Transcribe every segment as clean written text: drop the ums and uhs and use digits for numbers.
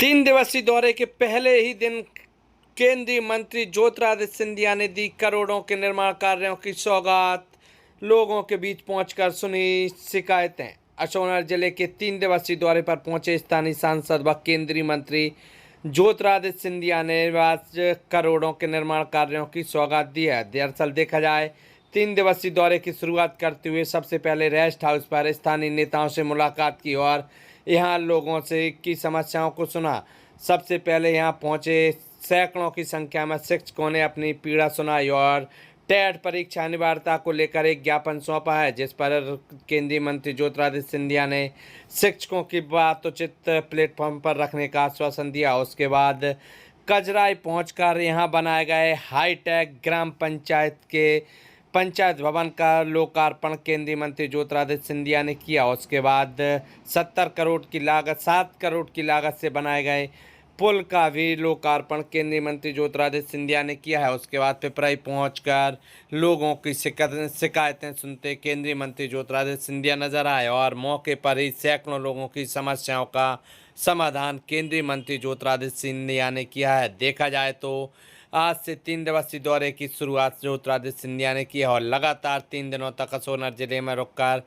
3 दिवसीय दौरे के पहले ही दिन केंद्रीय मंत्री ज्योतिरादित्य सिंधिया ने दी करोड़ों के निर्माण कार्यों की सौगात। लोगों के बीच पहुंचकर सुनी शिकायतें। अशोकनगर जिले के 3 दिवसीय दौरे पर पहुंचे स्थानीय सांसद व केंद्रीय मंत्री ज्योतिरादित्य सिंधिया ने आज करोड़ों के निर्माण कार्यों की सौगात दी है। दरअसल देखा जाए 3 दिवसीय दौरे की शुरुआत करते हुए सबसे पहले रेस्ट हाउस पर स्थानीय नेताओं से मुलाकात की और यहाँ लोगों से की समस्याओं को सुना। सबसे पहले यहाँ पहुँचे सैकड़ों की संख्या में शिक्षकों ने अपनी पीड़ा सुनाई और टेट परीक्षा अनिवार्यता को लेकर एक ज्ञापन सौंपा है, जिस पर केंद्रीय मंत्री ज्योतिरादित्य सिंधिया ने शिक्षकों की बात उचित प्लेटफॉर्म पर रखने का आश्वासन दिया। उसके बाद कजराई पहुंचकर यहां बनाए गए हाईटेक ग्राम पंचायत के पंचायत भवन का लोकार्पण केंद्रीय मंत्री ज्योतिरादित्य सिंधिया ने किया। उसके बाद 7 करोड़ की लागत से बनाए गए पुल का भी लोकार्पण केंद्रीय मंत्री ज्योतिरादित्य सिंधिया ने किया है। उसके बाद पिपराई पहुंचकर लोगों की शिकायतें सुनते केंद्रीय मंत्री ज्योतिरादित्य सिंधिया नजर आए और मौके पर ही सैकड़ों लोगों की समस्याओं का समाधान केंद्रीय मंत्री ज्योतिरादित्य सिंधिया ने किया है। देखा जाए तो आज से 3 दिवसीय दौरे की शुरुआत ज्योतिरादित्य सिंधिया ने की है और लगातार 3 दिनों तक अशोकनगर जिले में रुककर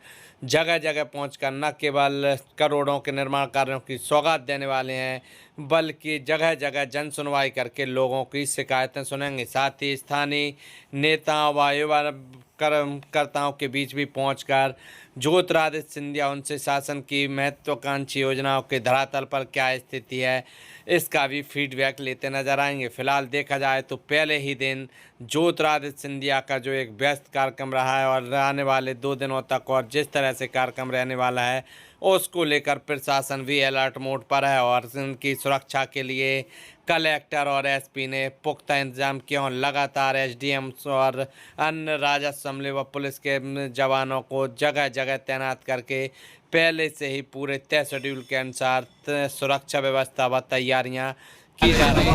जगह जगह पहुंचकर न केवल करोड़ों के निर्माण कार्यों की सौगात देने वाले हैं, बल्कि जगह जगह जन सुनवाई करके लोगों की शिकायतें सुनेंगे। साथ ही स्थानीय नेताओं व युवा कर्मकर्ताओं के बीच भी पहुंचकर ज्योतिरादित्य सिंधिया उनसे शासन की महत्वाकांक्षी योजनाओं के धरातल पर क्या स्थिति है, इसका भी फीडबैक लेते नजर आएंगे। फिलहाल देखा जाए तो पहले ही दिन ज्योतिरादित्य सिंधिया का जो एक व्यस्त कार्यक्रम रहा है और आने वाले 2 दिनों तक और जिस तरह से कार्यक्रम रहने वाला है उसको लेकर प्रशासन भी अलर्ट मोड पर है और उनकी सुरक्षा के लिए कलेक्टर और एसपी ने पुख्ता इंतजाम किया और लगातार एसडीएम और अन्य राजस्व अमले व पुलिस के जवानों को जगह जगह तैनात करके पहले से ही पूरे तय शेड्यूल के अनुसार सुरक्षा व्यवस्था व तैयारियां की जा रही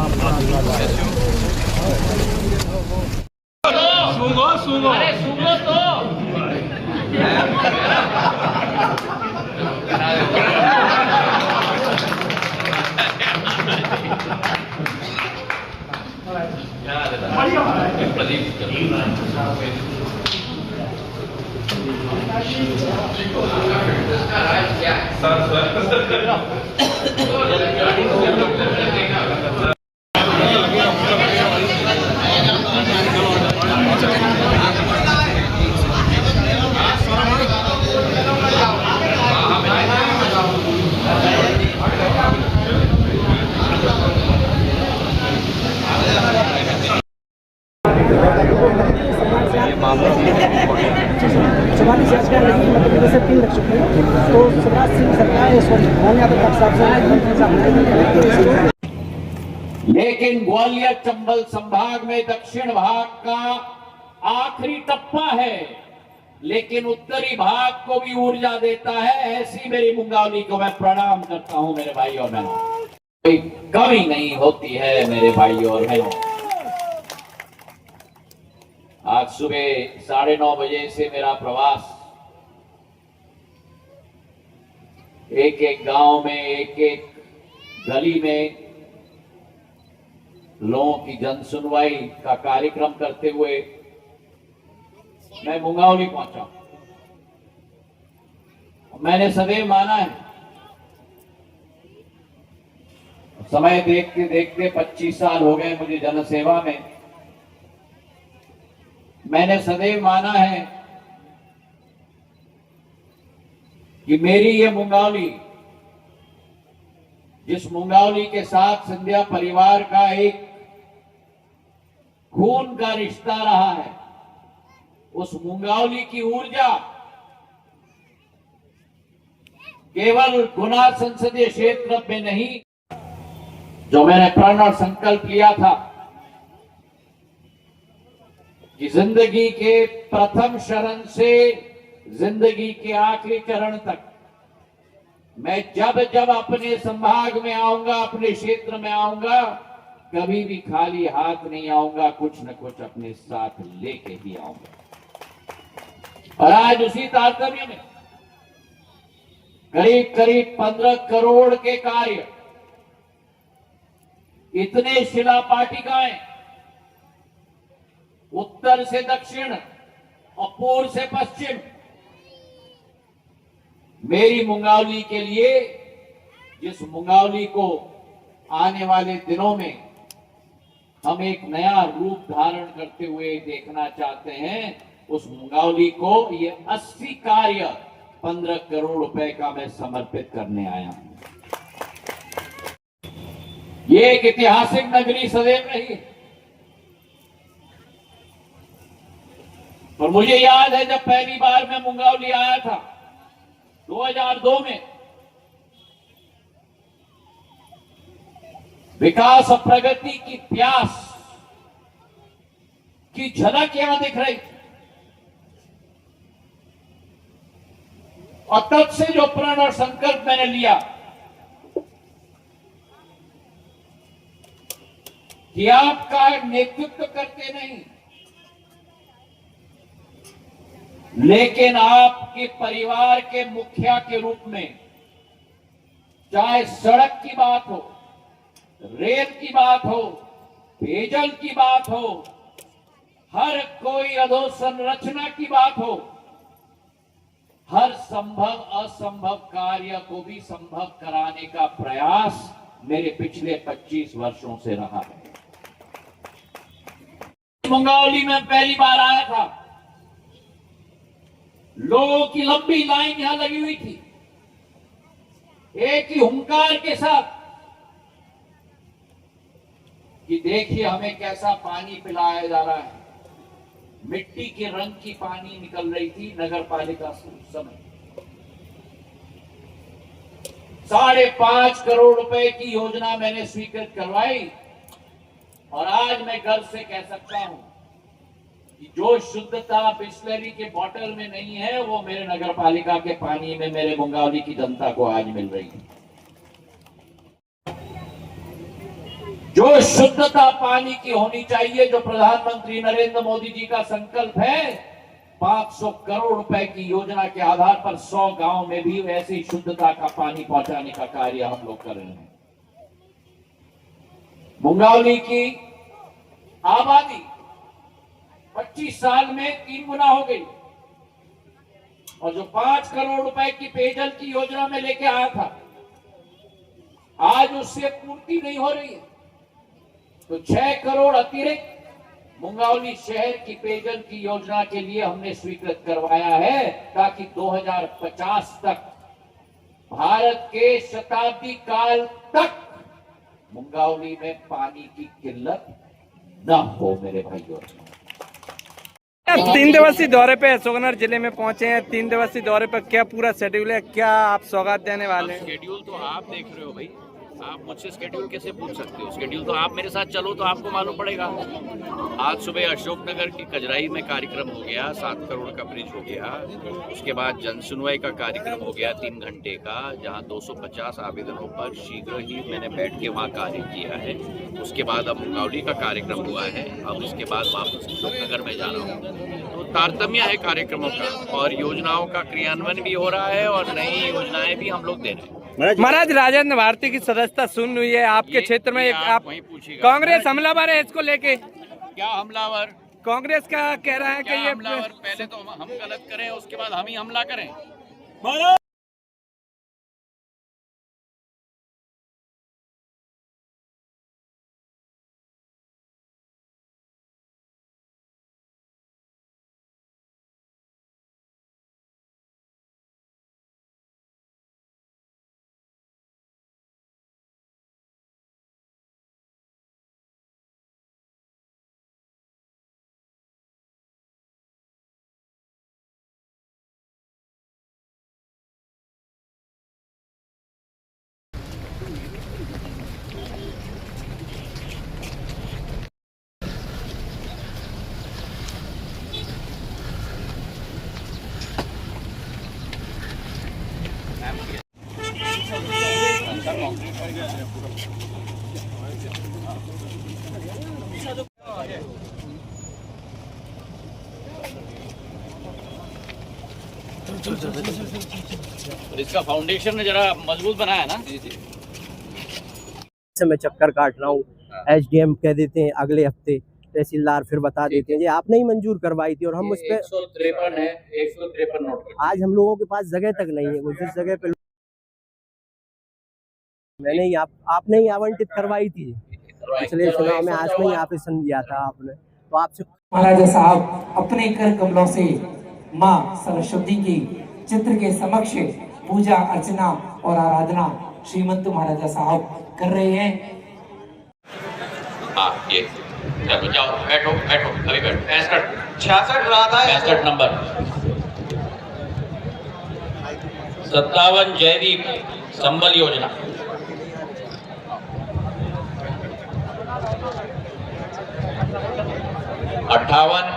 लेकिन ग्वालियर चंबल संभाग में दक्षिण भाग का आखिरी टप्पा है, लेकिन उत्तरी भाग को भी ऊर्जा देता है। ऐसी मेरी मुंगावली को मैं प्रणाम करता हूं मेरे भाई और बहनों। कोई कमी नहीं होती है मेरे भाई और बहनों। आज सुबह 9:30 बजे से मेरा प्रवास एक एक गांव में, एक एक गली में लोगों की जन सुनवाई का कार्यक्रम करते हुए मैं मुंगावली पहुंचा। मैंने सदैव माना है, समय देखते देखते 25 साल हो गए मुझे जनसेवा में। मैंने सदैव माना है कि मेरी ये मुंगावली, जिस मुंगावली के साथ सिंधिया परिवार का एक खून का रिश्ता रहा है, उस मुंगावली की ऊर्जा केवल गुना संसदीय क्षेत्र में नहीं, जो मैंने प्रण और संकल्प लिया था कि जिंदगी के प्रथम चरण से जिंदगी के आखिरी चरण तक मैं जब जब अपने संभाग में आऊंगा, अपने क्षेत्र में आऊंगा, कभी भी खाली हाथ नहीं आऊंगा, कुछ न कुछ अपने साथ लेके ही आऊंगा। और आज उसी तारतम्य में करीब करीब 15 करोड़ के कार्य इतने शिला पाटिकाएं, उत्तर से दक्षिण और पूर्व से पश्चिम, मेरी मुंगावली के लिए, जिस मुंगावली को आने वाले दिनों में हम एक नया रूप धारण करते हुए देखना चाहते हैं, उस मुंगावली को ये 80 कार्य 15 करोड़ रुपए का मैं समर्पित करने आया हूं। ये एक ऐतिहासिक नगरी सदैव रही है। और मुझे याद है जब पहली बार मैं मुंगावली आया था 2002 में, विकास और प्रगति की प्यास की झलक यहां दिख रही थी। और तब से जो प्रण और संकल्प मैंने लिया कि आपका नेतृत्व करते नहीं, लेकिन आपके परिवार के मुखिया के रूप में, चाहे सड़क की बात हो, रेल की बात हो, पेयजल की बात हो, हर कोई अधोसंरचना की बात हो, हर संभव असंभव कार्य को भी संभव कराने का प्रयास मेरे पिछले 25 वर्षों से रहा है। मुंगावली में पहली बार आया था, लोगों की लंबी लाइन यहां लगी हुई थी, एक ही हुंकार के साथ कि देखिए हमें कैसा पानी पिलाया जा रहा है। मिट्टी के रंग की पानी निकल रही थी नगर पालिका से उस समय। 5.5 करोड़ रुपए की योजना मैंने स्वीकृत करवाई, और आज मैं गर्व से कह सकता हूं कि जो शुद्धता बिस्लरी के बोतल में नहीं है, वो मेरे नगर पालिका के पानी में मेरे मुंगावली की जनता को आज मिल रही है। जो शुद्धता पानी की होनी चाहिए, जो प्रधानमंत्री नरेंद्र मोदी जी का संकल्प है, 500 करोड़ रुपए की योजना के आधार पर 100 गांव में भी वैसे ही शुद्धता का पानी पहुंचाने का कार्य हम लोग कर रहे हैं। मुंगावली की आबादी 25 साल में 3 गुना हो गई, और जो 5 करोड़ रुपए की पेयजल की योजना में लेके आया था, आज उससे पूर्ति नहीं हो रही है। तो 6 करोड़ अतिरिक्त मुंगावली शहर की पेयजल की योजना के लिए हमने स्वीकृत करवाया है, ताकि 2050 तक, भारत के शताब्दी काल तक, मुंगावली में पानी की किल्लत न हो। मेरे भाइयों, 3 दिवसीय दौरे पे अशोकनगर जिले में पहुंचे हैं। 3 दिवसीय दौरे पर क्या पूरा शेड्यूल है, क्या आप सौगात देने वाले हैं? शेड्यूल तो आप देख रहे हो भाई, आप मुझसे शेड्यूल कैसे पूछ सकते हो? शेड्यूल तो आप मेरे साथ चलो तो आपको मालूम पड़ेगा। आज सुबह अशोकनगर की कजराई में कार्यक्रम हो गया, 7 करोड़ का ब्रिज हो गया। उसके बाद जन सुनवाई का कार्यक्रम हो गया 3 घंटे का, जहां 250 आवेदनों पर शीघ्र ही मैंने बैठ के वहां कार्य किया है। उसके बाद अब मुंगावली का कार्यक्रम हुआ है, अब उसके बाद वापस अशोकनगर में जा रहा हूँ। तो तारतम्य है कार्यक्रमों का, और योजनाओं का क्रियान्वयन भी हो रहा है, और नई योजनाएं भी हम लोग दे रहे हैं। महाराज, राजेंद्र भारती की सदस्यता सुन हुई है आपके क्षेत्र में, आप कांग्रेस हमलावर है, इसको लेके क्या हमलावर? कांग्रेस का कह रहा है कि ये हमलावर? पहले तो हम गलत करें, उसके बाद हम ही हमला करें। और इसका फाउंडेशन ने जरा मजबूत बनाया ना। से मैं चक्कर काट रहा हूँ, एसडीएम कह देते हैं अगले हफ्ते, तहसीलदार फिर बता देते हैं ये आपने ही मंजूर करवाई थी और हम उस पे 153 है, 153 नोट कर। आज हम लोगों के पास जगह तक नहीं है। वो जिस जगह पे मैंने ही आपने ही आवंटित करवाई थी पिछले चुनाव में, आज में ही आपेशन दिया था आपने, तो आपसे महाराजा साहब अपने कर कमलों से माँ सरस्वती की चित्र के समक्ष पूजा अर्चना और आराधना श्रीमंत महाराजा साहब कर रहे हैं। हाँ ये चलो जाओ बैठो बैठो अभी बैठो 66 राधा 65 नंबर 57 जयदीप संबल योजना 58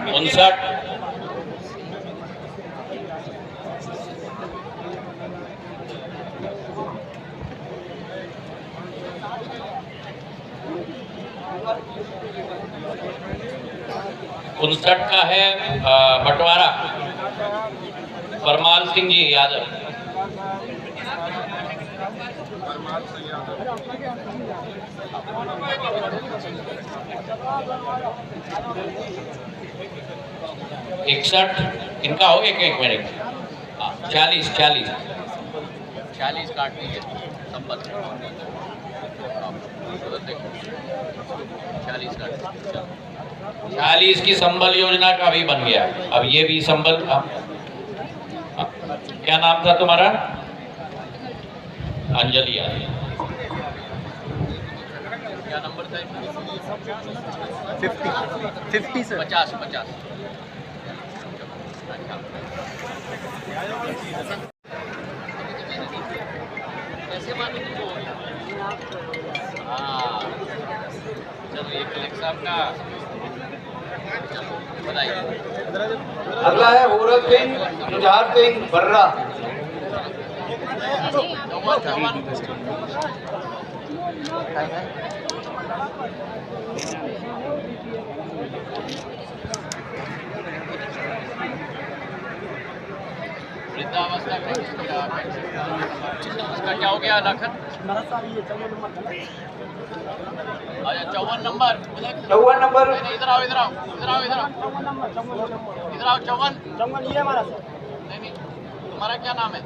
59 59 का है बंटवारा परमाल सिंह जी यादव। इकसठ इनका हो एक मिनट 40 काट दीजिए संबल 40 की संबल योजना का भी बन गया। अब ये भी संबल क्या नाम था तुम्हारा? अंजलि यादव। क्या नंबर था? 50 सर 50 कैसे मालूम तुमको? हाँ चलो ये कलेक्टर साहब का बताइए। अगला है औरत सिंह जुझार सिंह बर्रा। वृद्धावस्था इसका क्या हो गया लखन? अच्छा 54 नंबर इधर आओ 54 नहीं तुम्हारा क्या नाम है?